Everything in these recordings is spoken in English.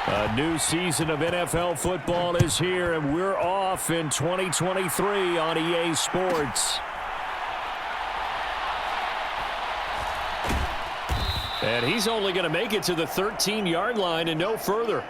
A new season of NFL football is here, and we're off in 2023 on EA Sports. And he's only going to make it to the 13-yard line and no further.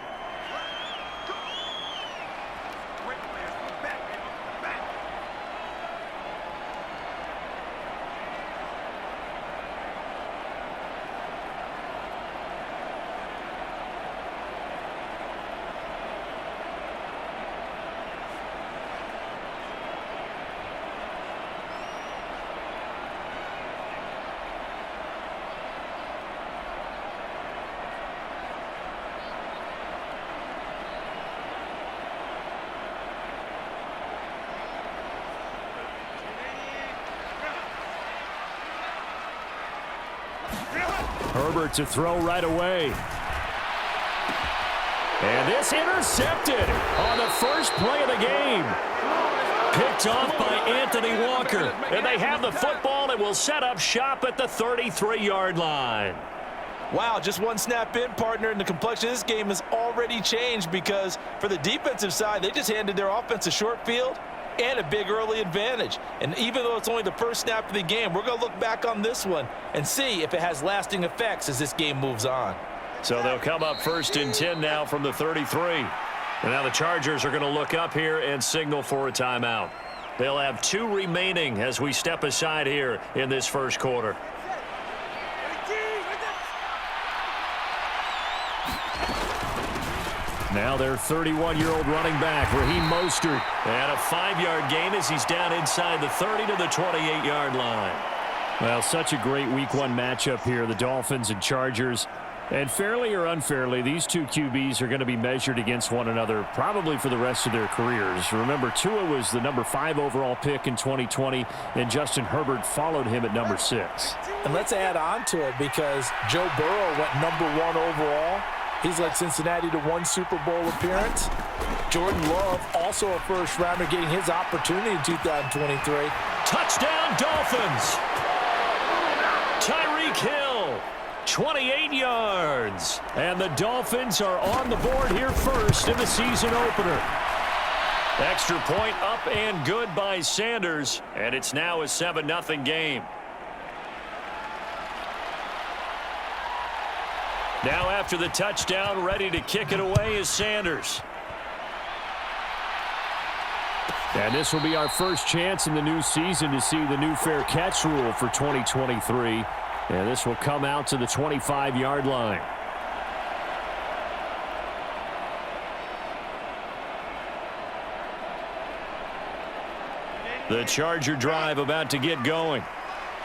Herbert to throw right away. And this intercepted on the first play of the game. Picked off by Anthony Walker. And they have the football and will set up shop at the 33-yard line. Wow, just one snap in, partner, and the complexion of this game has already changed because for the defensive side, they just handed their offense a short field and a big early advantage. And even though it's only the first snap of the game, we're going to look back on this one and see if it has lasting effects as this game moves on. So they'll come up 1st and 10 now from the 33. And now the Chargers are going to look up here and signal for a timeout. They'll have 2 remaining as we step aside here in this first quarter. Now their 31-year-old running back, Raheem Mostert. And a 5-yard gain as he's down inside the 30 to the 28-yard line. Well, such a great Week 1 matchup here, the Dolphins and Chargers. And fairly or unfairly, these two QBs are going to be measured against one another probably for the rest of their careers. Remember, Tua was the number 5 overall pick in 2020, and Justin Herbert followed him at number 6. And let's add on to it because Joe Burrow went number 1 overall. He's led Cincinnati to 1 Super Bowl appearance. Jordan Love, also a first-rounder, getting his opportunity in 2023. Touchdown, Dolphins! Tyreek Hill, 28 yards. And the Dolphins are on the board here first in the season opener. Extra point up and good by Sanders. And it's now a 7-0 game. Now after the touchdown, ready to kick it away is Sanders. And this will be our first chance in the new season to see the new fair catch rule for 2023. And this will come out to the 25-yard line. The Charger drive about to get going.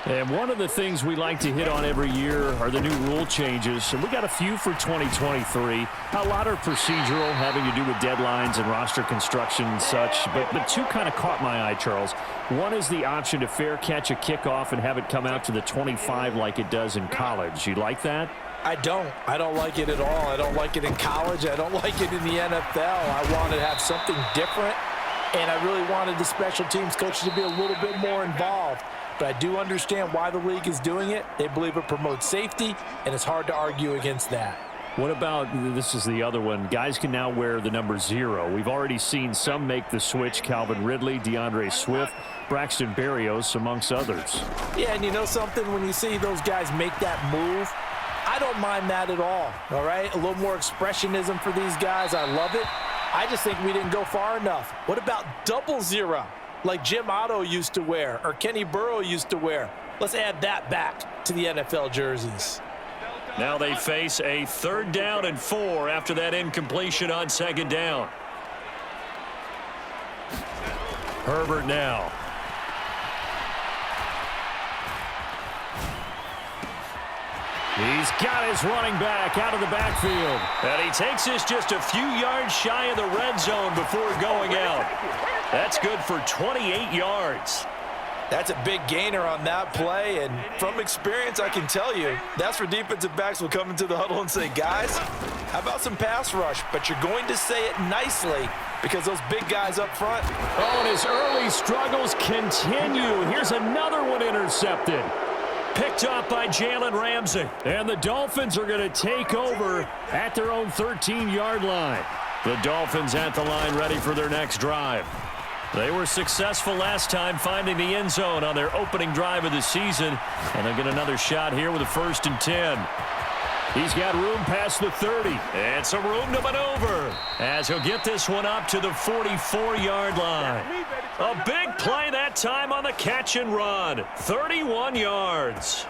And one of the things we like to hit on every year are the new rule changes. And we got a few for 2023. A lot are procedural, having to do with deadlines and roster construction and such. But 2 kind of caught my eye, Charles. One is the option to fair catch a kickoff and have it come out to the 25 like it does in college. You like that? I don't like it at all. I don't like it in college. I don't like it in the NFL. I wanted to have something different. And I really wanted the special teams coaches to be a little bit more involved. But I do understand why the league is doing it. They believe it promotes safety, and it's hard to argue against that. What about, this is the other one, guys can now wear the number 0. We've already seen some make the switch, Calvin Ridley, DeAndre Swift, Braxton Berrios, amongst others. Yeah, and you know something? When you see those guys make that move, I don't mind that at all right? A little more expressionism for these guys. I love it. I just think we didn't go far enough. What about double 0? Like Jim Otto used to wear or Kenny Burrow used to wear. Let's add that back to the NFL jerseys. Now they face a 3rd down and 4 after that incompletion on 2nd down. Herbert now. He's got his running back out of the backfield. And he takes this just a few yards shy of the red zone before going out. That's good for 28 yards. That's a big gainer on that play, and from experience, I can tell you, that's where defensive backs will come into the huddle and say, guys, how about some pass rush? But you're going to say it nicely because those big guys up front. Oh, and his early struggles continue. Here's another one intercepted. Picked up by Jalen Ramsey. And the Dolphins are going to take over at their own 13-yard line. The Dolphins at the line ready for their next drive. They were successful last time finding the end zone on their opening drive of the season. And they'll get another shot here with a 1st and 10. He's got room past the 30. And some room to maneuver as he'll get this one up to the 44-yard line. A big play that time on the catch and run. 31 yards.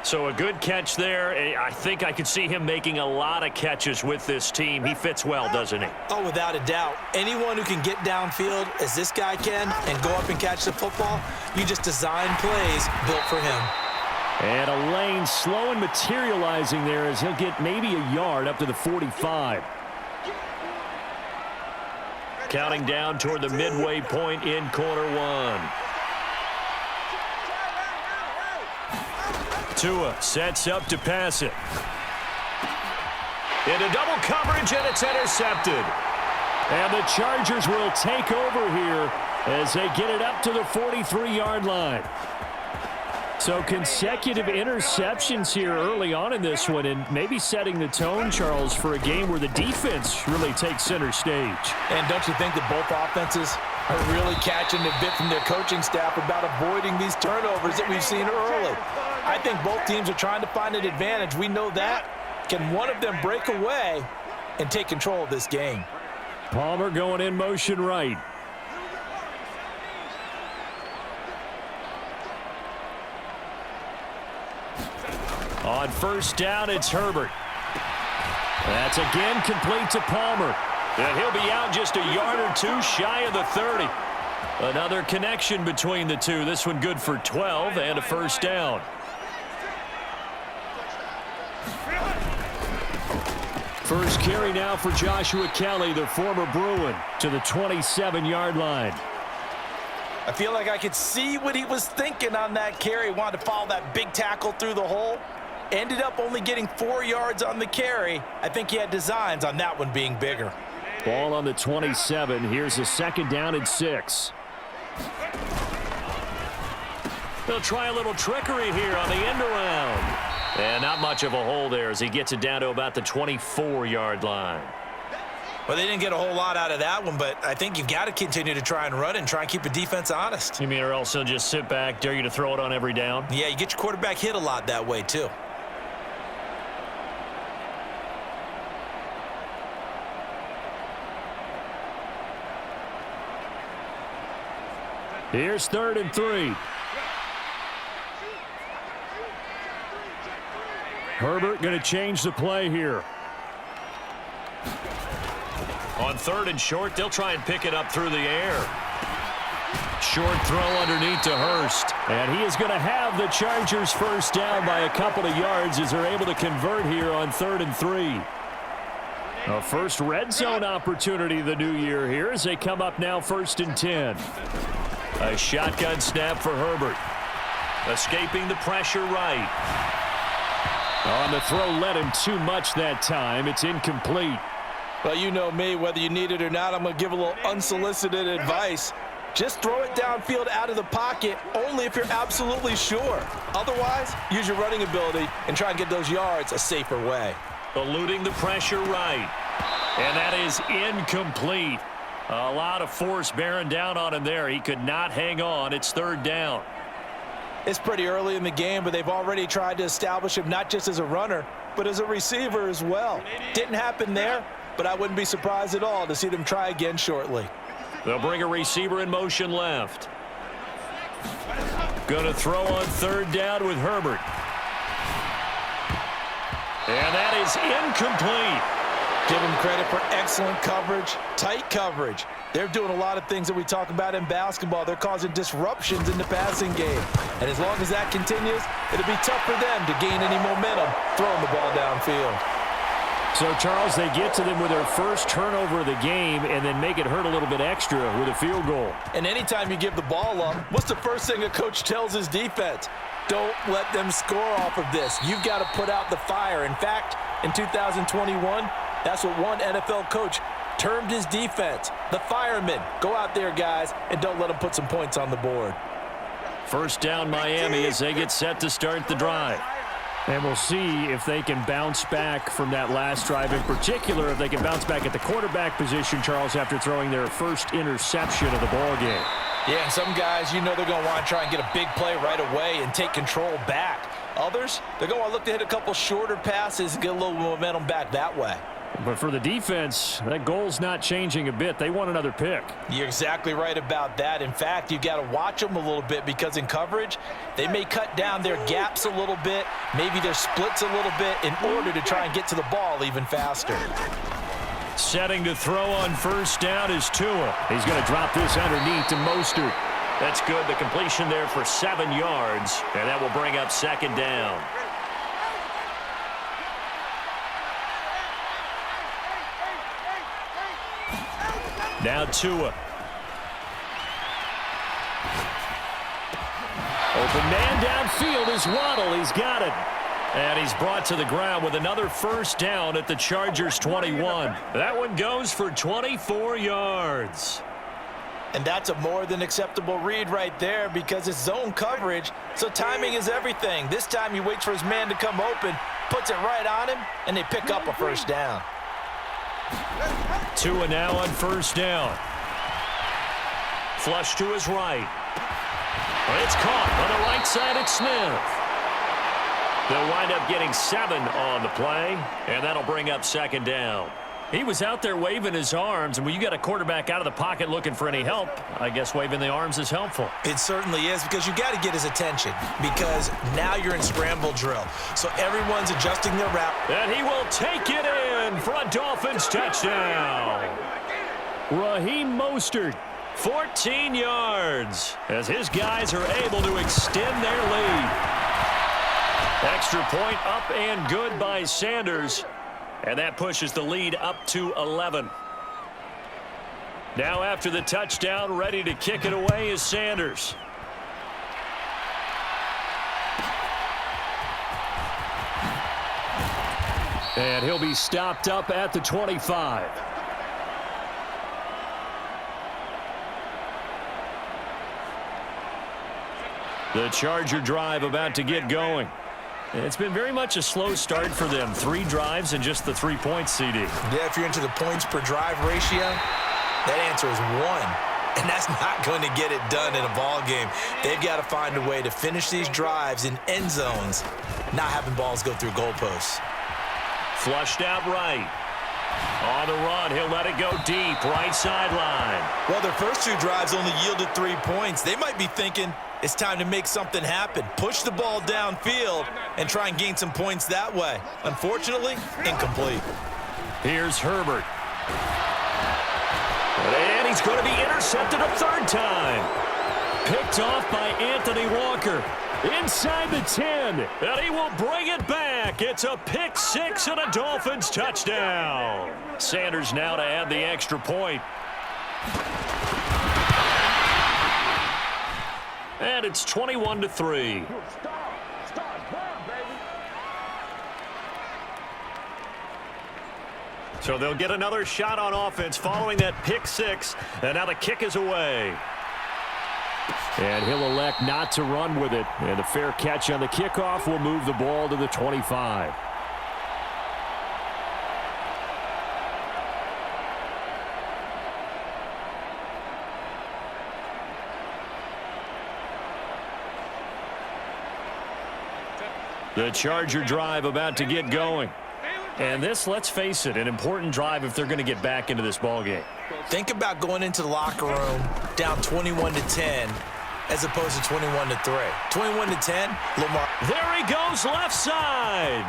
So a good catch there. I think I could see him making a lot of catches with this team. He fits well, doesn't he? Oh, without a doubt. Anyone who can get downfield, as this guy can, and go up and catch the football, you just design plays built for him. And a lane slow and materializing there as he'll get maybe a yard up to the 45. Counting down toward the midway point in quarter one. Tua sets up to pass it. Into double coverage, and it's intercepted. And the Chargers will take over here as they get it up to the 43-yard line. So consecutive interceptions here early on in this one, and maybe setting the tone, Charles, for a game where the defense really takes center stage. And don't you think that both offenses are really catching a bit from their coaching staff about avoiding these turnovers that we've seen early? I think both teams are trying to find an advantage. We know that. Can one of them break away and take control of this game? Palmer going in motion right. On 1st down, it's Herbert. That's again complete to Palmer. And he'll be out just a yard or two shy of the 30. Another connection between the two. This one good for 12 and a 1st down. First carry now for Joshua Kelly, the former Bruin, to the 27-yard line. I feel like I could see what he was thinking on that carry. Wanted to follow that big tackle through the hole. Ended up only getting 4 yards on the carry. I think he had designs on that one being bigger. Ball on the 27. Here's a 2nd down and 6. They'll try a little trickery here on the end around. And not much of a hole there as he gets it down to about the 24-yard line. Well, they didn't get a whole lot out of that one, but I think you've got to continue to try and run and try and keep the defense honest. You mean or else he'll just sit back, dare you to throw it on every down? Yeah, you get your quarterback hit a lot that way, too. Here's 3rd and 3. Herbert going to change the play here. On 3rd and short, they'll try and pick it up through the air. Short throw underneath to Hurst. And he is going to have the Chargers 1st down by a couple of yards as they're able to convert here on 3rd and 3. A first red zone opportunity the new year here as they come up now 1st and 10. A shotgun snap for Herbert. Escaping the pressure right. On the throw, led him too much that time. It's incomplete. Well, you know me, whether you need it or not, I'm going to give a little unsolicited advice. Just throw it downfield out of the pocket only if you're absolutely sure. Otherwise, use your running ability and try and get those yards a safer way. Eluding the pressure right. And that is incomplete. A lot of force bearing down on him there. He could not hang on. It's 3rd down. It's pretty early in the game, but they've already tried to establish him not just as a runner, but as a receiver as well. Didn't happen there, but I wouldn't be surprised at all to see them try again shortly. They'll bring a receiver in motion left. Going to throw on 3rd down with Herbert. And that is incomplete. Give them credit for excellent coverage, tight coverage. They're doing a lot of things that we talk about in basketball. They're causing disruptions in the passing game. And as long as that continues, it'll be tough for them to gain any momentum throwing the ball downfield. So, Charles, they get to them with their first turnover of the game and then make it hurt a little bit extra with a field goal. And anytime you give the ball up, what's the first thing a coach tells his defense? Don't let them score off of this. You've got to put out the fire. In fact, in 2021, that's what one NFL coach termed his defense, the firemen. Go out there, guys, and don't let them put some points on the board. First down Miami as they get set to start the drive. And we'll see if they can bounce back from that last drive, in particular if they can bounce back at the quarterback position, Charles, after throwing their first interception of the ball game. Yeah, and some guys, you know they're going to want to try and get a big play right away and take control back. Others, they're going to look to hit a couple shorter passes and get a little momentum back that way. But for the defense, that goal's not changing a bit. They want another pick. You're exactly right about that. In fact, you got to watch them a little bit because in coverage, they may cut down their gaps a little bit, maybe their splits a little bit in order to try and get to the ball even faster. Setting to throw on first down is Tua. He's going to drop this underneath to Mostert. That's good. The completion there for 7 yards, and that will bring up second down. Now Tua. Open man downfield is Waddle. He's got it. And he's brought to the ground with another first down at the Chargers' 21. That one goes for 24 yards. And that's a more than acceptable read right there because it's zone coverage, so timing is everything. This time he waits for his man to come open, puts it right on him, and they pick up a first down. Tua now on first down. Flush to his right. It's caught on the right side at Smith. They'll wind up getting 7 on the play, and that'll bring up second down. He was out there waving his arms, and when you got a quarterback out of the pocket looking for any help, I guess waving the arms is helpful. It certainly is because you got to get his attention because now you're in scramble drill. So everyone's adjusting their route. And he will take it in for a Dolphins touchdown. Raheem Mostert, 14 yards, as his guys are able to extend their lead. Extra point up and good by Sanders. And that pushes the lead up to 11. Now after the touchdown, ready to kick it away is Sanders. And he'll be stopped up at the 25. The Charger drive about to get going. It's been very much a slow start for them. 3 drives and just the 3 points, CD. Yeah, if you're into the points per drive ratio, that answer is 1. And that's not going to get it done in a ball game. They've got to find a way to finish these drives in end zones, not having balls go through goalposts. Flushed out right. On the run, he'll let it go deep, right sideline. Well, their first 2 drives only yielded 3 points. They might be thinking it's time to make something happen. Push the ball downfield and try and gain some points that way. Unfortunately, incomplete. Here's Herbert. And he's going to be intercepted a 3rd time. Picked off by Anthony Walker. Inside the 10. And he will bring it back. It's a pick 6 and a Dolphins touchdown. Sanders now to add the extra point. And it's 21-3. So they'll get another shot on offense following that pick 6. And now the kick is away. And he'll elect not to run with it. And the fair catch on the kickoff will move the ball to the 25. The Charger drive about to get going. And this, let's face it, an important drive if they're going to get back into this ballgame. Think about going into the locker room down 21-10 as opposed to 21-3. 21-10, Lamar. There he goes left side.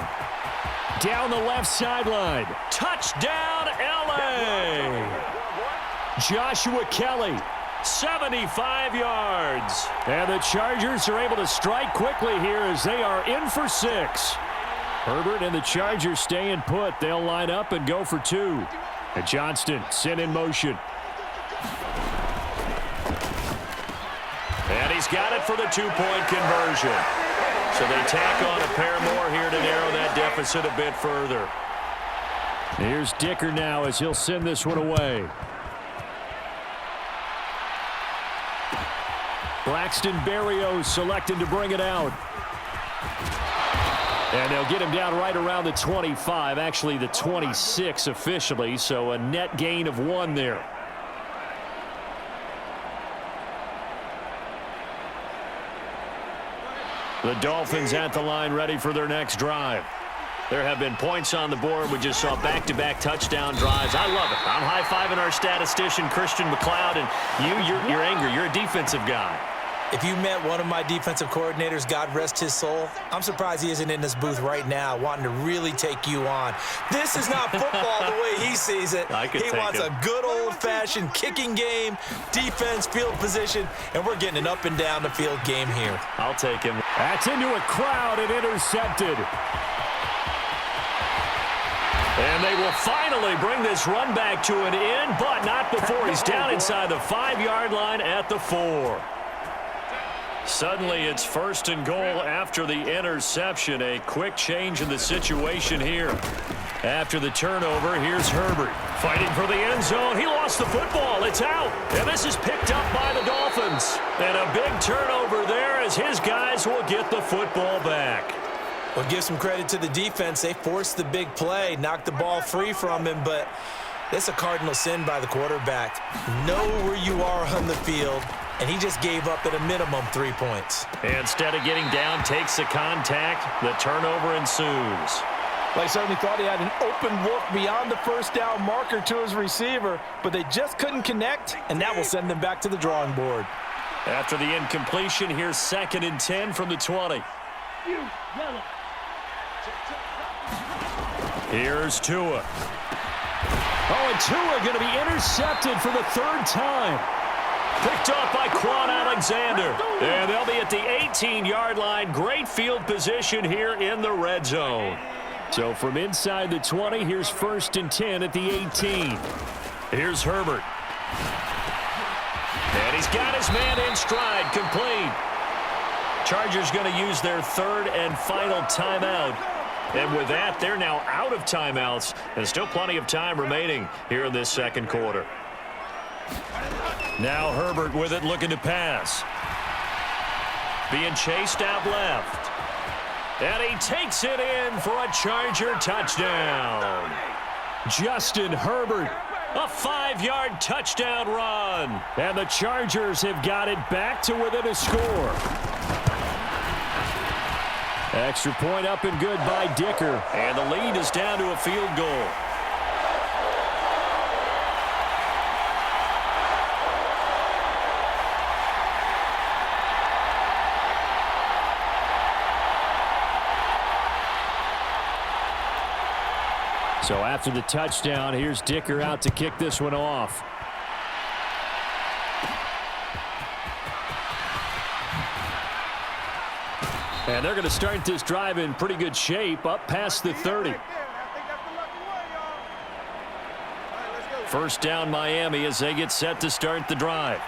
Down the left sideline. Touchdown, L.A. Joshua Kelly, 75 yards. And the Chargers are able to strike quickly here as they are in for 6. Herbert and the Chargers staying put. They'll line up and go for 2. And Johnston sent in motion. And he's got it for the 2-point conversion. So they tack on a pair more here to narrow that deficit a bit further. Here's Dicker now as he'll send this one away. Braxton Berrios selecting to bring it out. And they'll get him down right around the 25, actually the 26 officially, so a net gain of 1 there. The Dolphins at the line ready for their next drive. There have been points on the board. We just saw back-to-back touchdown drives. I love it. I'm high-fiving our statistician, Christian McLeod, and you're angry. You're a defensive guy. If you met one of my defensive coordinators, God rest his soul, I'm surprised he isn't in this booth right now wanting to really take you on. This is not football the way he sees it. He wants a good old-fashioned kicking game, defense, field position, and we're getting an up and down the field game here. I'll take him. That's into a crowd and intercepted. And they will finally bring this run back to an end, but not before he's down inside the 5-yard line at the 4. Suddenly it's 1st and goal after the interception. A quick change in the situation here. After the turnover, here's Herbert fighting for the end zone. He lost the football. It's out. And this is picked up by the Dolphins. And a big turnover there as his guys will get the football back. Well, give some credit to the defense. They forced the big play, knocked the ball free from him, but that's a cardinal sin by the quarterback. Know where you are on the field, and he just gave up at a minimum 3 points. Instead of getting down, takes the contact. The turnover ensues. Well, he certainly thought he had an open look beyond the first down marker to his receiver, but they just couldn't connect, and that will send them back to the drawing board. After the incompletion, here's 2nd and 10 from the 20. Here's Tua. Oh, and Tua going to be intercepted for the 3rd time. Picked off by Quan Alexander. And they'll be at the 18-yard line. Great field position here in the red zone. So from inside the 20, here's 1st and 10 at the 18. Here's Herbert. And he's got his man in stride, complete. Chargers going to use their 3rd and final timeout. And with that, they're now out of timeouts. And still plenty of time remaining here in this 2nd quarter. Now Herbert with it, looking to pass. Being chased out left. And he takes it in for a Charger touchdown. Justin Herbert, a 5-yard touchdown run. And the Chargers have got it back to within a score. Extra point up and good by Dicker. And the lead is down to a field goal. So after the touchdown, here's Dicker out to kick this one off. And they're going to start this drive in pretty good shape, up past the 30. First down Miami as they get set to start the drive.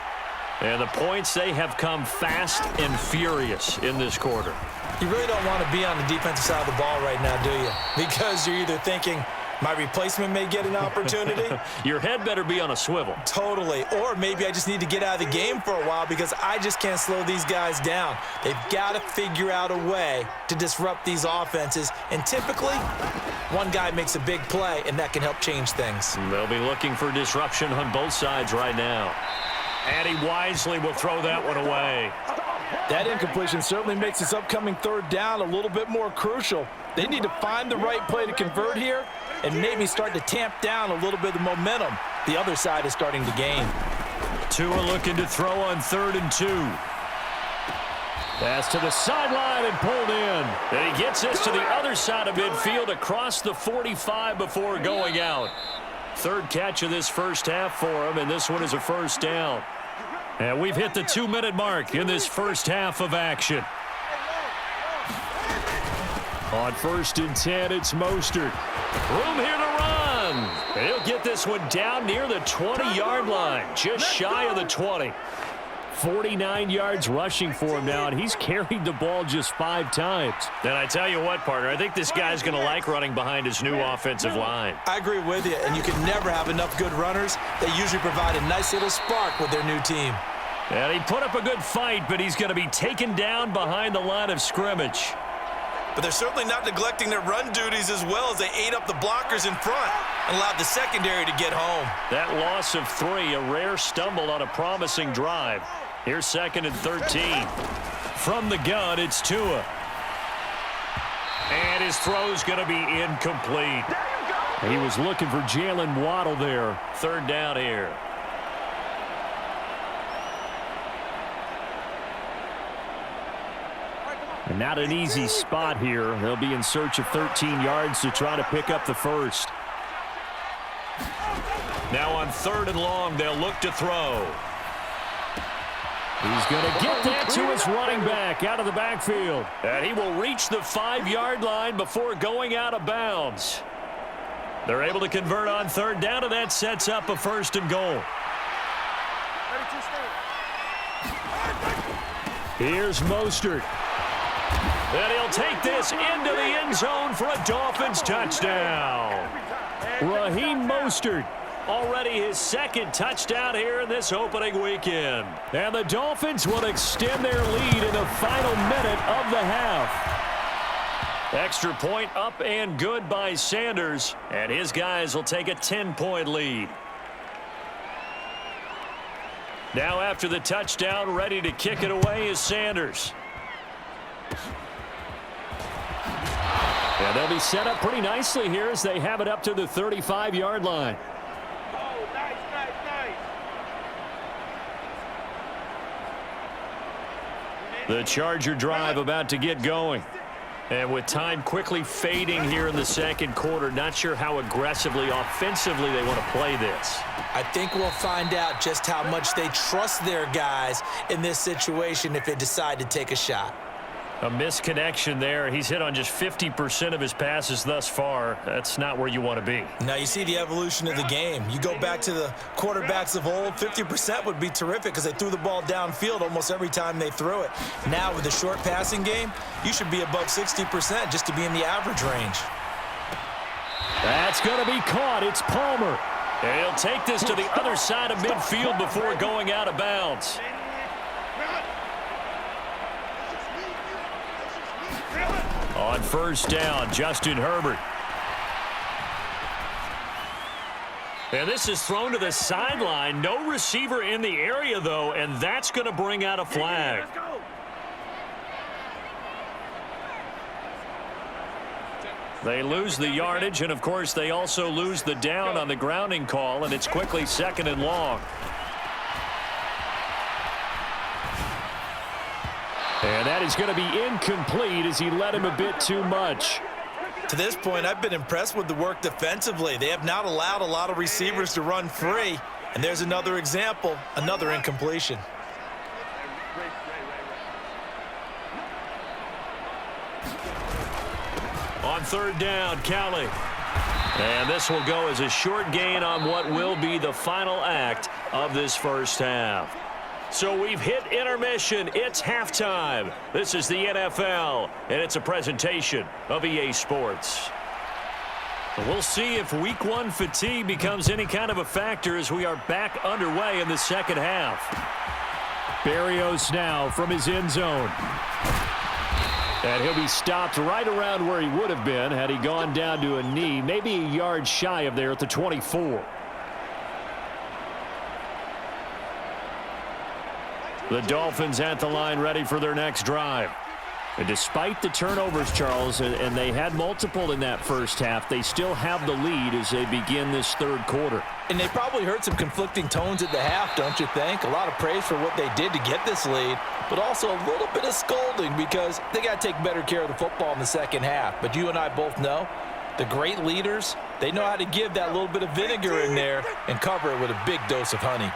And the points, they have come fast and furious in this quarter. You really don't want to be on the defensive side of the ball right now, do you? Because you're either thinking, my replacement may get an opportunity. Your head better be on a swivel. Totally. Or maybe I just need to get out of the game for a while because I just can't slow these guys down. They've got to figure out a way to disrupt these offenses. And typically, one guy makes a big play, and that can help change things. They'll be looking for disruption on both sides right now. And he wisely will throw that one away. That incompletion certainly makes this upcoming 3rd down a little bit more crucial. They need to find the right play to convert here and maybe start to tamp down a little bit of the momentum the other side is starting to gain. Tua looking to throw on 3rd and 2. Pass to the sideline and pulled in. And he gets this to the other side of midfield across the 45 before going out. 3rd catch of this first half for him, and this one is a 1st down. And we've hit the 2-minute mark in this first half of action. On 1st and 10, it's Mostert. Room here to run. And he'll get this one down near the 20-yard line, just shy of the 20. 49 yards rushing for him now, and he's carried the ball just 5 times. And I tell you what, partner, I think this guy's going to like running behind his new offensive line. I agree with you, and you can never have enough good runners. They usually provide a nice little spark with their new team. And he put up a good fight, but he's going to be taken down behind the line of scrimmage. But they're certainly not neglecting their run duties as well as they ate up the blockers in front and allowed the secondary to get home. That loss of 3, a rare stumble on a promising drive. Here's 2nd and 13. From the gun, it's Tua. And his throw's going to be incomplete. He was looking for Jalen Waddle there. 3rd down here. And not an easy spot here. They'll be in search of 13 yards to try to pick up the first. Now on 3rd and long, they'll look to throw. He's going to get that to his running back out of the backfield. And he will reach the 5-yard line before going out of bounds. They're able to convert on 3rd down, and that sets up a 1st and goal. Here's Mostert. And he'll take this into the end zone for a Dolphins touchdown. Raheem Mostert, already his 2nd touchdown here in this opening weekend. And the Dolphins will extend their lead in the final minute of the half. Extra point up and good by Sanders, and his guys will take a 10-point lead. Now after the touchdown, ready to kick it away is Sanders. And they'll be set up pretty nicely here as they have it up to the 35-yard line. Oh, nice. The Charger drive about to get going. And with time quickly fading here in the 2nd quarter, not sure how aggressively, offensively they want to play this. I think we'll find out just how much they trust their guys in this situation if they decide to take a shot. A misconnection there. He's hit on just 50% of his passes thus far. That's not where you want to be. Now you see the evolution of the game. You go back to the quarterbacks of old, 50% would be terrific because they threw the ball downfield almost every time they threw it. Now with the short passing game, you should be above 60% just to be in the average range. That's going to be caught. It's Palmer. And he'll take this to the other side of midfield before going out of bounds. On 1st down, Justin Herbert. And this is thrown to the sideline. No receiver in the area, though, and that's going to bring out a flag. They lose the yardage, and, of course, they also lose the down on the grounding call, and it's quickly 2nd and long. And that is going to be incomplete as he led him a bit too much. To this point, I've been impressed with the work defensively. They have not allowed a lot of receivers to run free. And there's another example, another incompletion. On 3rd down, Kelly. And this will go as a short gain on what will be the final act of this first half. So we've hit intermission. It's halftime. This is the NFL, and it's a presentation of EA Sports. We'll see if Week 1 fatigue becomes any kind of a factor as we are back underway in the 2nd half. Berrios now from his end zone. And he'll be stopped right around where he would have been had he gone down to a knee, maybe a yard shy of there at the 24. The Dolphins at the line ready for their next drive. And despite the turnovers, Charles, and they had multiple in that first half, they still have the lead as they begin this 3rd quarter. And they probably heard some conflicting tones at the half, don't you think? A lot of praise for what they did to get this lead, but also a little bit of scolding because they got to take better care of the football in the 2nd half. But you and I both know the great leaders, they know how to give that little bit of vinegar in there and cover it with a big dose of honey.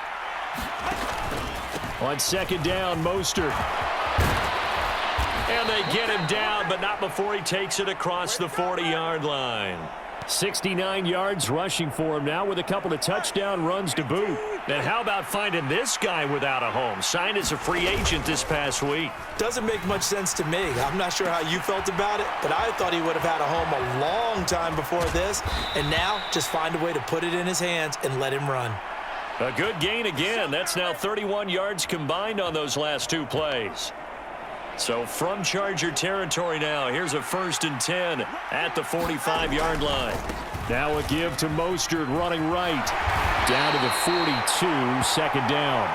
On 2nd down, Mostert. And they get him down, but not before he takes it across the 40-yard line. 69 yards rushing for him now with a couple of touchdown runs to boot. And how about finding this guy without a home? Signed as a free agent this past week. Doesn't make much sense to me. I'm not sure how you felt about it, but I thought he would have had a home a long time before this. And now just find a way to put it in his hands and let him run. A good gain again. That's now 31 yards combined on those last two plays. So from Charger territory now, here's a 1st and 10 at the 45-yard line. Now a give to Mostert running right. Down to the 42, 2nd down.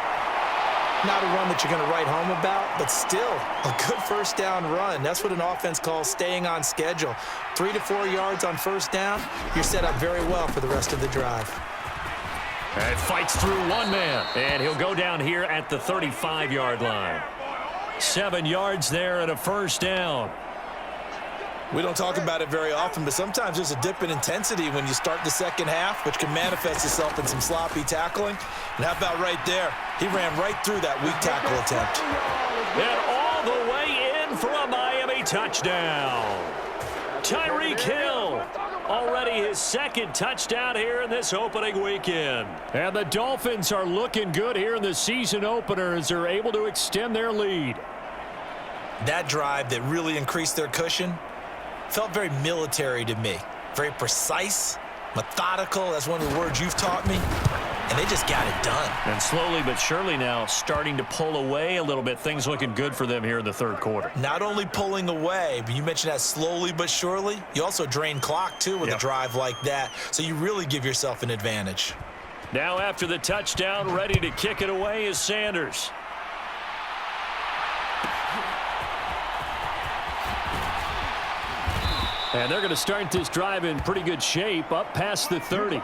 Not a run that you're going to write home about, but still a good 1st down run. That's what an offense calls staying on schedule. 3 to 4 yards on 1st down, you're set up very well for the rest of the drive. And fights through one man, and he'll go down here at the 35-yard line. 7 yards there and a 1st down. We don't talk about it very often, but sometimes there's a dip in intensity when you start the second half, which can manifest itself in some sloppy tackling. And how about right there? He ran right through that weak tackle attempt. And all the way in for a Miami touchdown. Tyreek Hill, already his 2nd touchdown here in this opening weekend. And the Dolphins are looking good here in the season opener as they're able to extend their lead. That drive that really increased their cushion felt very military to me. Very precise, methodical. That's one of the words you've taught me. And they just got it done. And slowly but surely now starting to pull away a little bit. Things looking good for them here in the 3rd quarter. Not only pulling away, but you mentioned that slowly but surely. You also drain clock, too, with a drive like that. So you really give yourself an advantage. Now after the touchdown, ready to kick it away is Sanders. And they're going to start this drive in pretty good shape, up past the 30.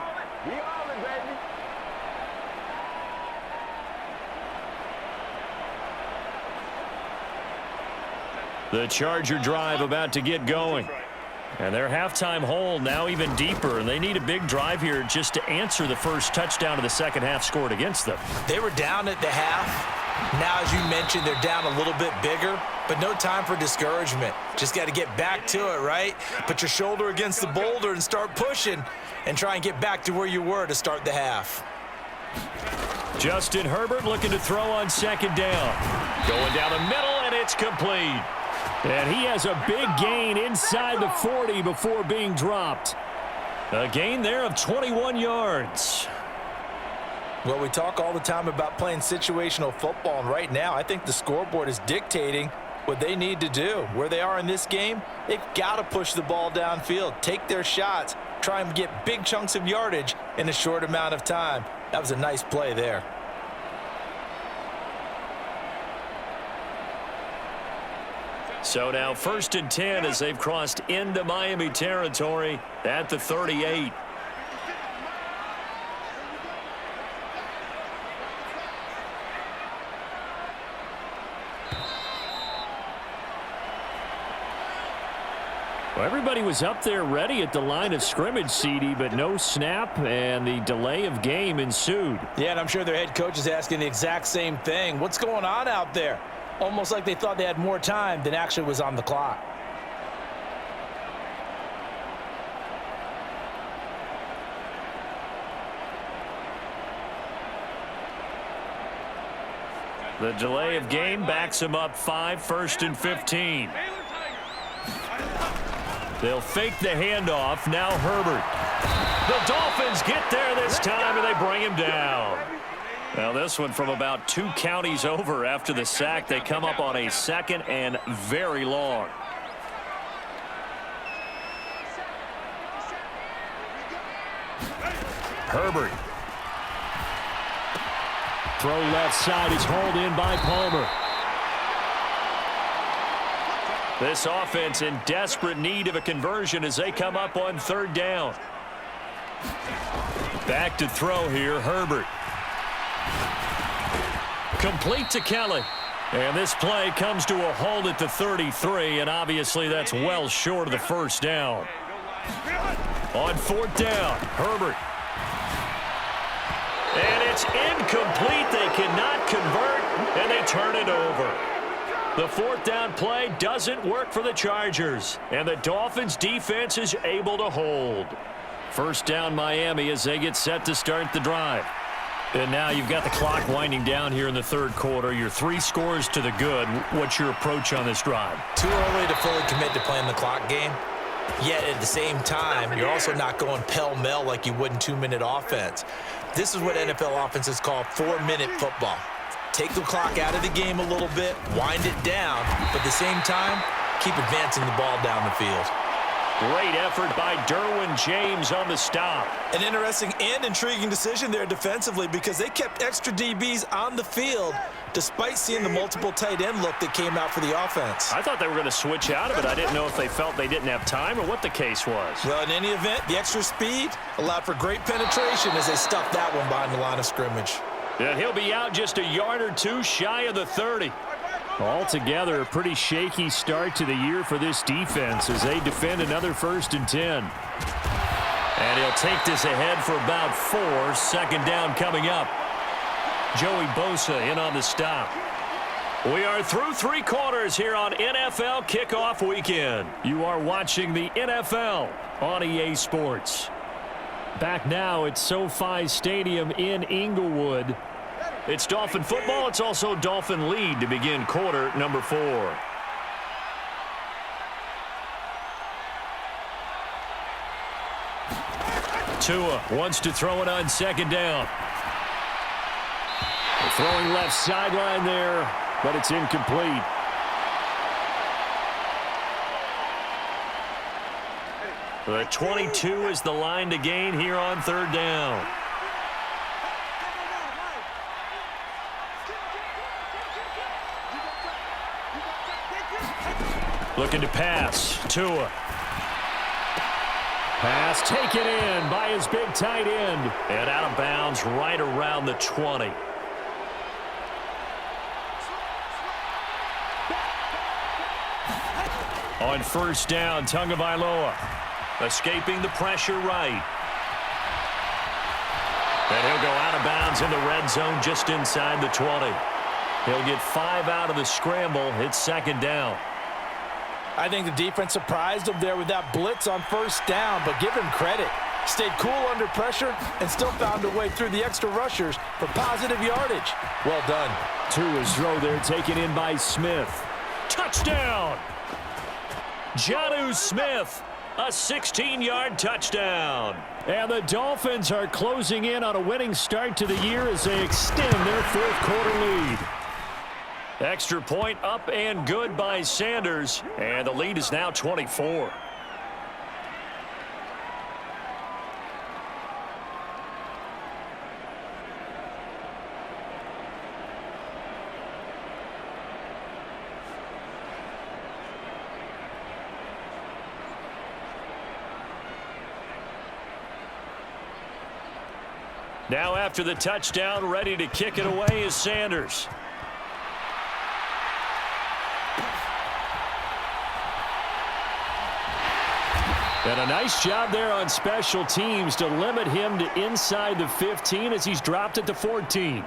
The Charger drive about to get going. And their halftime hole now even deeper, and they need a big drive here just to answer the first touchdown of the second half scored against them. They were down at the half. Now, as you mentioned, they're down a little bit bigger, but no time for discouragement. Just got to get back to it, right? Put your shoulder against the boulder and start pushing and try and get back to where you were to start the half. Justin Herbert looking to throw on 2nd down. Going down the middle, and it's complete. And he has a big gain inside the 40 before being dropped. A gain there of 21 yards. Well, we talk all the time about playing situational football, and right now I think the scoreboard is dictating what they need to do. Where they are in this game, they've got to push the ball downfield, take their shots, try and get big chunks of yardage in a short amount of time. That was a nice play there. So now 1st and 10 as they've crossed into Miami territory at the 38. Well, everybody was up there ready at the line of scrimmage, CD, but no snap, and the delay of game ensued. Yeah, and I'm sure their head coach is asking the exact same thing. What's going on out there? Almost like they thought they had more time than actually was on the clock. The delay of game backs him up 5, 1st and 15. They'll fake the handoff. Now Herbert. The Dolphins get there this time, and they bring him down. Now this one from about 2 counties over after the sack. They come up on a 2nd and very long. Herbert. Throw left side is hauled in by Palmer. This offense in desperate need of a conversion as they come up on 3rd down. Back to throw here, Herbert. Complete to Kelly. And this play comes to a halt at the 33, and obviously that's well short of the 1st down. On 4th down, Herbert. And it's incomplete. They cannot convert, and they turn it over. The 4th down play doesn't work for the Chargers, and the Dolphins defense is able to hold. 1st down Miami as they get set to start the drive. And now you've got the clock winding down here in the 3rd quarter. You're 3 scores to the good. What's your approach on this drive? Too early to fully commit to playing the clock game. Yet at the same time, you're also not going pell-mell like you would in 2-minute offense. This is what NFL offenses call 4-minute football. Take the clock out of the game a little bit, wind it down, but at the same time, keep advancing the ball down the field. Great effort by Derwin James on the stop. An interesting and intriguing decision there defensively because they kept extra DBs on the field despite seeing the multiple tight end look that came out for the offense. I thought they were going to switch out of it. I didn't know if they felt they didn't have time or what the case was. Well, in any event, the extra speed allowed for great penetration as they stuffed that one behind the line of scrimmage. And he'll be out just a yard or two shy of the 30. Altogether, a pretty shaky start to the year for this defense as they defend another 1st and 10. And he'll take this ahead for about 4. 2nd down coming up. Joey Bosa in on the stop. We are through 3 quarters here on NFL Kickoff Weekend. You are watching the NFL on EA Sports. Back now at SoFi Stadium in Inglewood. It's Dolphin football. It's also Dolphin lead to begin quarter number 4. Tua wants to throw it on 2nd down. Throwing left sideline there, but it's incomplete. The 22 is the line to gain here on 3rd down. Looking to pass. Tua. Pass taken in by his big tight end. And out of bounds right around the 20. On 1st down, Tagovailoa escaping the pressure right. And he'll go out of bounds in the red zone just inside the 20. He'll get 5 out of the scramble. It's 2nd down. I think the defense surprised him there with that blitz on 1st down, but give him credit. Stayed cool under pressure and still found a way through the extra rushers for positive yardage. Well done. Tua's throw there taken in by Smith. Touchdown! Jonnu Smith, a 16-yard touchdown. And the Dolphins are closing in on a winning start to the year as they extend their 4th quarter lead. Extra point up and good by Sanders, and the lead is now 24. Now after the touchdown, ready to kick it away is Sanders. And a nice job there on special teams to limit him to inside the 15 as he's dropped at the 14.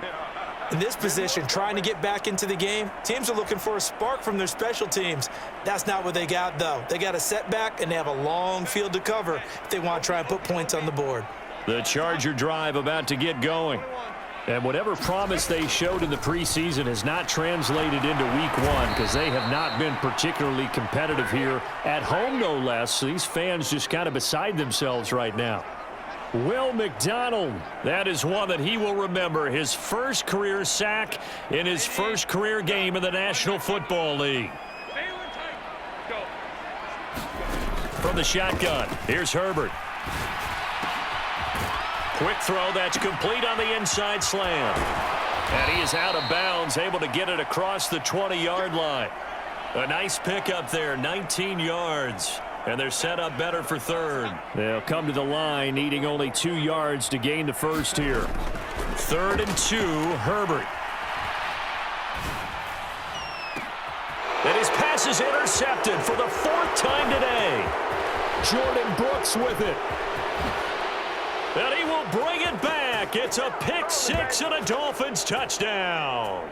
In this position, trying to get back into the game, teams are looking for a spark from their special teams. That's not what they got, though. They got a setback, and they have a long field to cover if they want to try and put points on the board. The Charger drive about to get going. And whatever promise they showed in the preseason has not translated into week 1 because they have not been particularly competitive here at home, no less. These fans just kind of beside themselves right now. Will McDonald, that is one that he will remember. His first career sack in his first career game in the National Football League. From the shotgun, here's Herbert. Quick throw that's complete on the inside slam. And he is out of bounds, able to get it across the 20-yard line. A nice pickup there, 19 yards. And they're set up better for 3rd. They'll come to the line, needing only 2 yards to gain the first here. 3rd and 2, Herbert. And his pass is intercepted for the 4th time today. Jordan Brooks with it. And he will bring it back. It's a pick 6 and a Dolphins touchdown.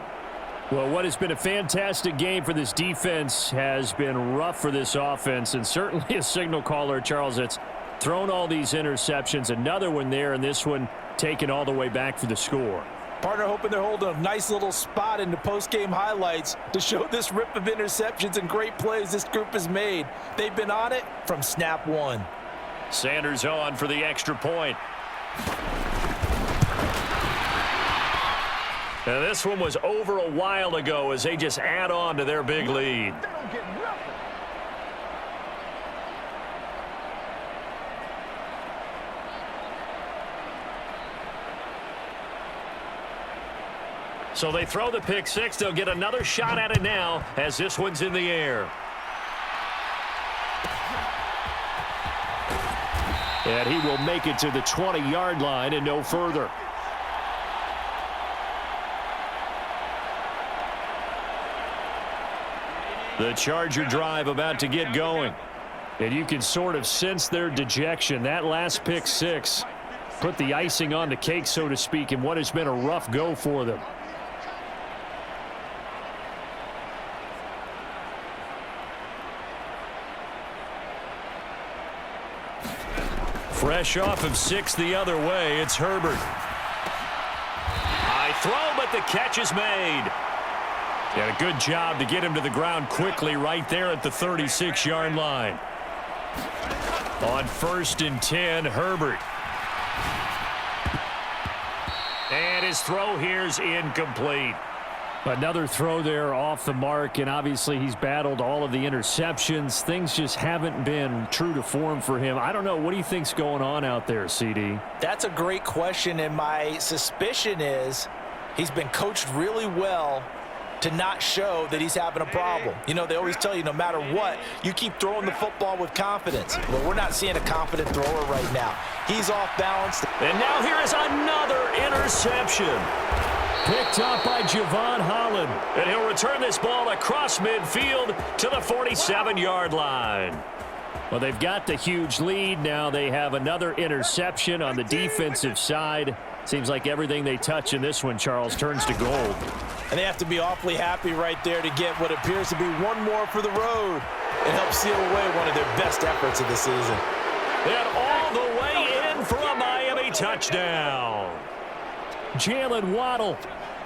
Well, what has been a fantastic game for this defense has been rough for this offense, and certainly a signal caller, Charles, that's thrown all these interceptions. Another one there, and this one taken all the way back for the score. Partner hoping they're holding a nice little spot in the post-game highlights to show this rip of interceptions and great plays this group has made. They've been on it from snap one. Sanders on for the extra point. Now this one was over a while ago as they just add on to their big lead. So they throw the pick six. They'll get another shot at it now as this one's in the air. And he will make it to the 20-yard line and no further. The Charger drive about to get going. And you can sort of sense their dejection. That last pick six put the icing on the cake, so to speak, in what has been a rough go for them. Fresh off of six the other way, it's Herbert. High throw, but the catch is made. And a good job to get him to the ground quickly right there at the 36-yard line. On 1st and 10, Herbert. And his throw here's incomplete. Another throw there off the mark, and obviously he's battled all of the interceptions. Things just haven't been true to form for him. I don't know. What do you think's going on out there, CD? That's a great question, and my suspicion is he's been coached really well to not show that he's having a problem. You know, they always tell you no matter what, you keep throwing the football with confidence. Well, we're not seeing a confident thrower right now. He's off balance. And now here is another interception. Picked up by Javon Holland. And he'll return this ball across midfield to the 47-yard line. Well, they've got the huge lead. Now they have another interception on the defensive side. Seems like everything they touch in this one, Charles, turns to gold. And they have to be awfully happy right there to get what appears to be one more for the road. It helps seal away one of their best efforts of the season. And all the way in for a Miami touchdown. Jalen Waddle,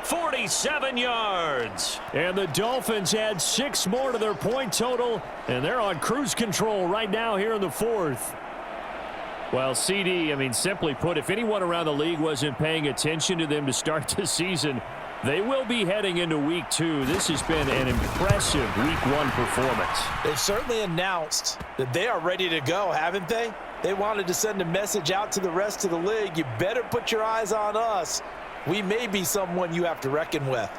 47 yards. And the Dolphins add 6 more to their point total, and they're on cruise control right now here in the 4th. Well, CD, I mean, simply put, if anyone around the league wasn't paying attention to them to start the season, they will be heading into week 2. This has been an impressive week 1 performance. They've certainly announced that they are ready to go, haven't they? They wanted to send a message out to the rest of the league. You better put your eyes on us. We may be someone you have to reckon with.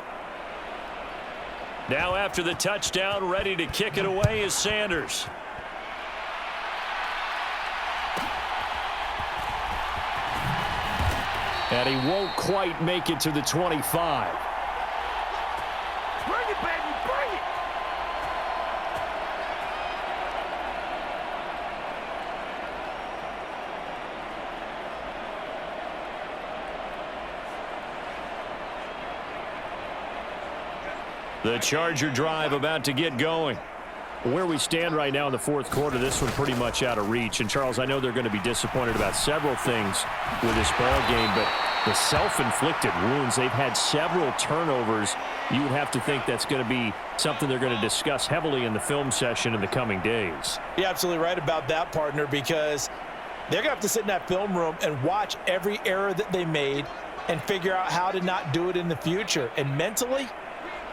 Now after the touchdown, ready to kick it away is Sanders. And he won't quite make it to the 25. Bring it, baby, bring it! The Charger drive about to get going. Where we stand right now in the 4th quarter, this one pretty much out of reach. And, Charles, I know they're going to be disappointed about several things with this ball game, but the self-inflicted wounds, they've had several turnovers. You would have to think that's going to be something they're going to discuss heavily in the film session in the coming days. You're absolutely right about that, partner, because they're going to have to sit in that film room and watch every error that they made and figure out how to not do it in the future. And mentally,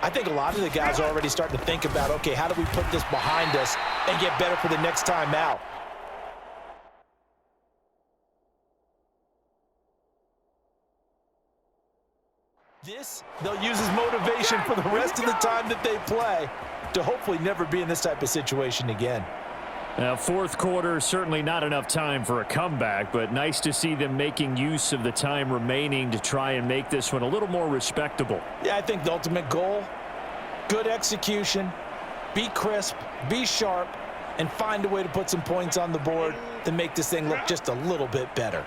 I think a lot of the guys are already starting to think about, okay, how do we put this behind us and get better for the next time out? This, they'll use as motivation for the rest of the time that they play to hopefully never be in this type of situation again. Now, 4th quarter, certainly not enough time for a comeback, but nice to see them making use of the time remaining to try and make this one a little more respectable. Yeah, I think the ultimate goal, good execution, be crisp, be sharp, and find a way to put some points on the board to make this thing look just a little bit better.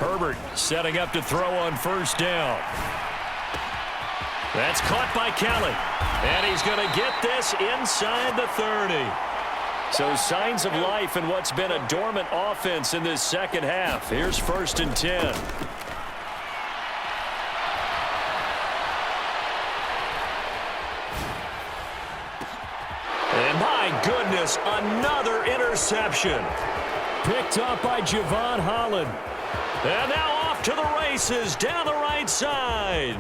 Herbert setting up to throw on 1st down. That's caught by Kelly. And he's going to get this inside the 30. So signs of life in what's been a dormant offense in this second half. Here's 1st and 10. goodness, another interception. Picked up by Javon Holland. And now off to the races down the right side.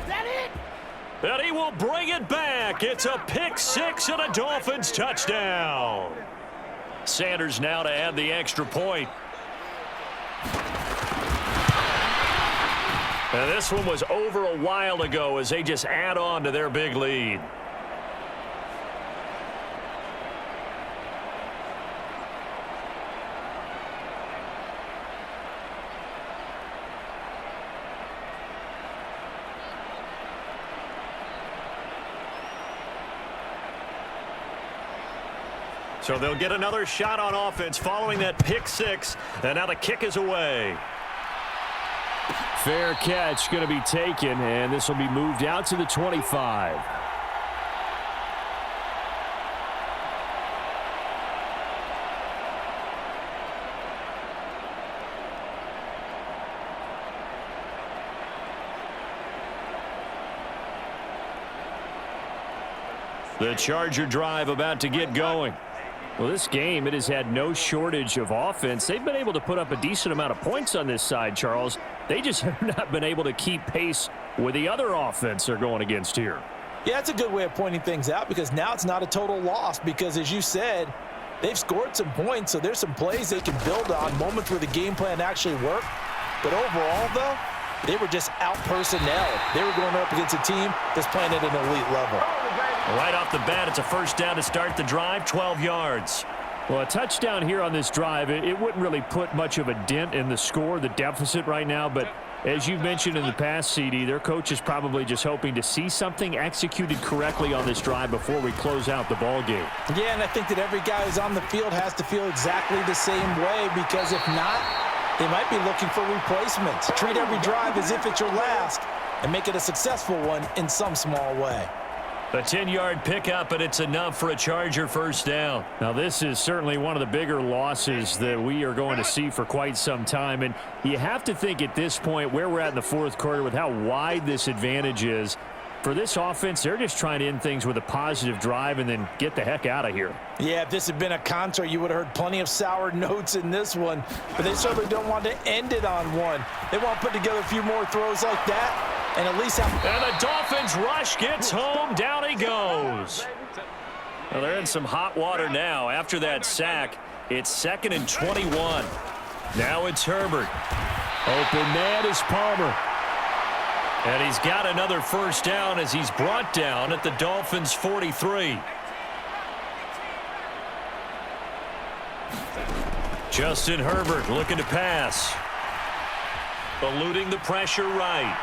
Is that it? And he will bring it back. It's a pick six and a Dolphins touchdown. Sanders now to add the extra point. And this one was over a while ago as they just add on to their big lead. So they'll get another shot on offense following that pick six. And now the kick is away. Fair catch going to be taken, and this will be moved out to the 25. The Charger drive about to get going. Well, this game, it has had no shortage of offense. They've been able to put up a decent amount of points on this side, Charles. They just have not been able to keep pace with the other offense they're going against here. Yeah, it's a good way of pointing things out because now it's not a total loss because, as you said, they've scored some points, so there's some plays they can build on, moments where the game plan actually worked. But overall, though, they were just out-personnel. They were going up against a team that's playing at an elite level. Right off the bat, it's a first down to start the drive, 12 yards. Well, a touchdown here on this drive, it wouldn't really put much of a dent in the score, the deficit right now. But as you've mentioned in the past, CD, their coach is probably just hoping to see something executed correctly on this drive before we close out the ball game. Yeah, and I think that every guy who's on the field has to feel exactly the same way because if not, they might be looking for replacements. Treat every drive as if it's your last and make it a successful one in some small way. A 10-yard pickup, and it's enough for a Charger first down. Now, this is certainly one of the bigger losses that we are going to see for quite some time. And you have to think at this point where we're at in the fourth quarter with how wide this advantage is. For this offense, they're just trying to end things with a positive drive and then get the heck out of here. Yeah, if this had been a concert, you would have heard plenty of sour notes in this one. But they certainly don't want to end it on one. They want to put together a few more throws like that. And at least have... And the Dolphins rush gets home. Down he goes. Well, they're in some hot water now. After that sack, it's 2nd and 21. Now it's Herbert. Open man is Palmer. And he's got another first down as he's brought down at the Dolphins' 43. Justin Herbert looking to pass. Eluding the pressure right.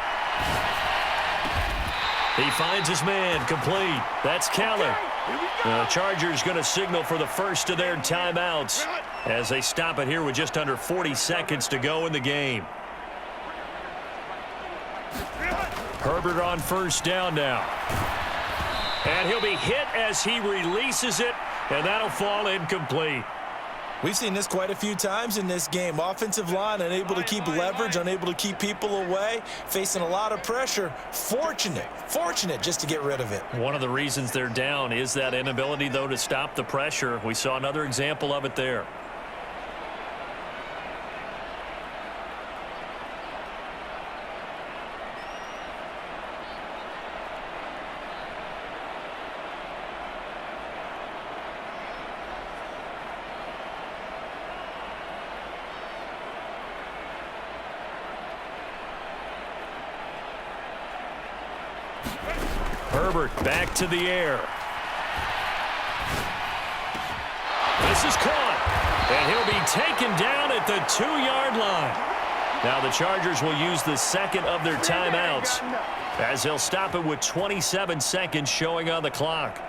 He finds his man complete. That's Keller. The Chargers going to signal for the first of their timeouts as they stop it here with just under 40 seconds to go in the game. Herbert on first down now. And he'll be hit as he releases it, and that'll fall incomplete. We've seen this quite a few times in this game. Offensive line unable to keep leverage, unable to keep people away, facing a lot of pressure. Fortunate just to get rid of it. One of the reasons they're down is that inability, though, to stop the pressure. We saw another example of it there. Herbert back to the air. This is caught, and he'll be taken down at the 2-yard line. Now the Chargers will use the second of their timeouts as they'll stop it with 27 seconds showing on the clock.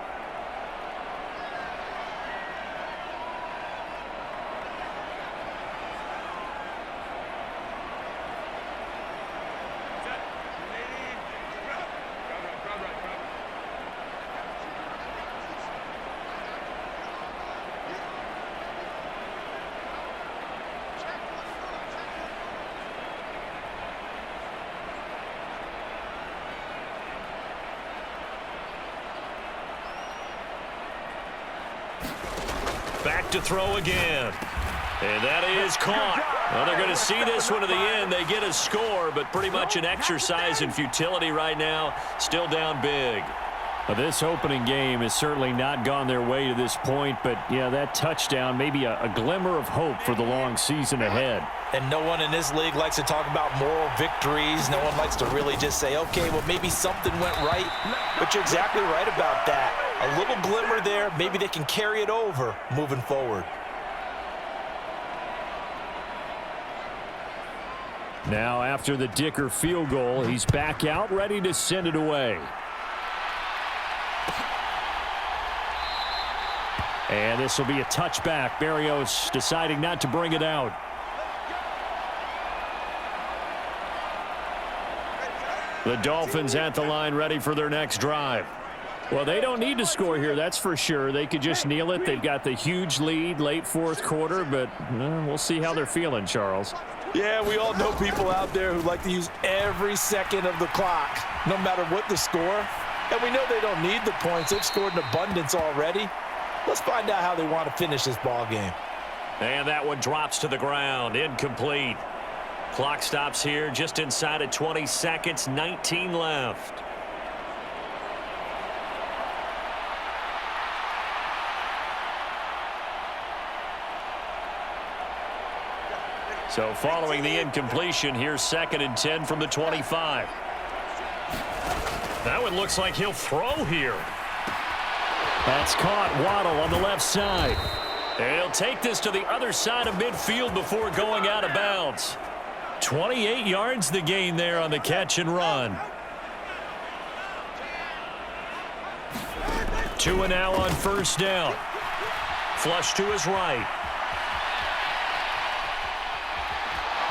to throw again. And that is caught. Well, they're going to see this one to the end. They get a score, but pretty much an exercise in futility right now. Still down big. Well, this opening game has certainly not gone their way to this point, but, yeah, that touchdown, maybe a glimmer of hope for the long season ahead. And no one in this league likes to talk about moral victories. No one likes to really just say, okay, well, maybe something went right. But you're exactly right about that. A little glimmer there. Maybe they can carry it over moving forward. Now, after the Dicker field goal, he's back out, ready to send it away. And this will be a touchback. Berrios deciding not to bring it out. The Dolphins at the line, ready for their next drive. Well, they don't need to score here, that's for sure. They could just kneel it. They've got the huge lead late fourth quarter, but we'll see how they're feeling, Charles. Yeah, we all know people out there who like to use every second of the clock, no matter what the score. And we know they don't need the points. They've scored in abundance already. Let's find out how they want to finish this ball game. And that one drops to the ground. Incomplete. Clock stops here just inside of 20 seconds. 19 left. So following the incompletion, here's 2nd and 10 from the 25. That one looks like he'll throw here. That's caught. Waddle on the left side. And he'll take this to the other side of midfield before going out of bounds. 28 yards the gain there on the catch and run. Tua now on first down. Flush to his right.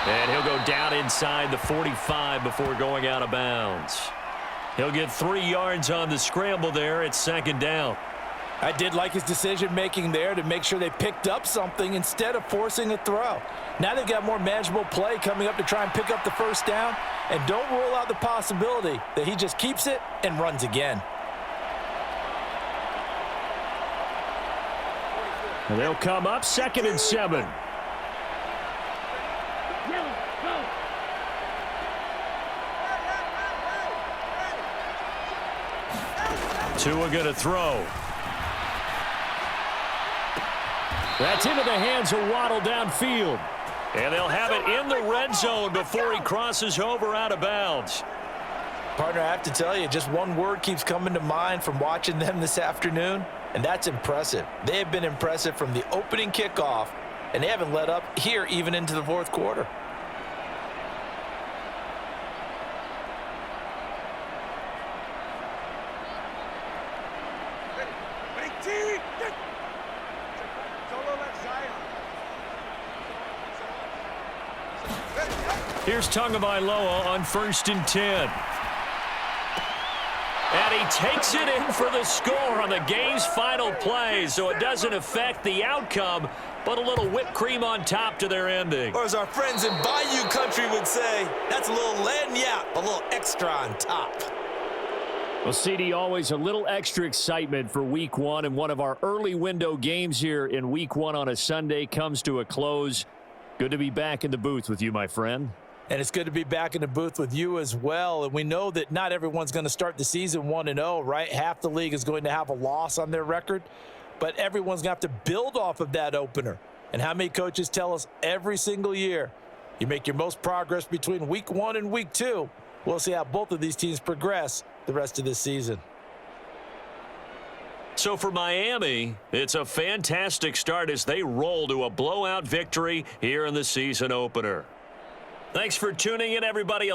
And he'll go down inside the 45 before going out of bounds. He'll get 3 yards on the scramble there at 2nd down. I did like his decision-making there to make sure they picked up something instead of forcing a throw. Now they've got more manageable play coming up to try and pick up the first down. And don't rule out the possibility that he just keeps it and runs again. And they'll come up 2nd and 7. Tua going to throw. That's into the hands of Waddle downfield. And they'll have it in the red zone before he crosses over out of bounds. Partner, I have to tell you, just one word keeps coming to mind from watching them this afternoon, and that's impressive. They have been impressive from the opening kickoff, and they haven't let up here even into the fourth quarter. Here's Tagovailoa on 1st and 10. And he takes it in for the score on the game's final play, so it doesn't affect the outcome, but a little whipped cream on top to their ending. Or as our friends in Bayou Country would say, that's a little lagniappe, a little extra on top. Well, CD, always a little extra excitement for Week 1, and one of our early window games here in Week 1 on a Sunday comes to a close. Good to be back in the booth with you, my friend. And it's good to be back in the booth with you as well. And we know that not everyone's going to start the season 1-0, right? Half the league is going to have a loss on their record. But everyone's going to have to build off of that opener. And how many coaches tell us every single year, you make your most progress between Week 1 and Week 2. We'll see how both of these teams progress the rest of this season. So for Miami, it's a fantastic start as they roll to a blowout victory here in the season opener. Thanks for tuning in, everybody.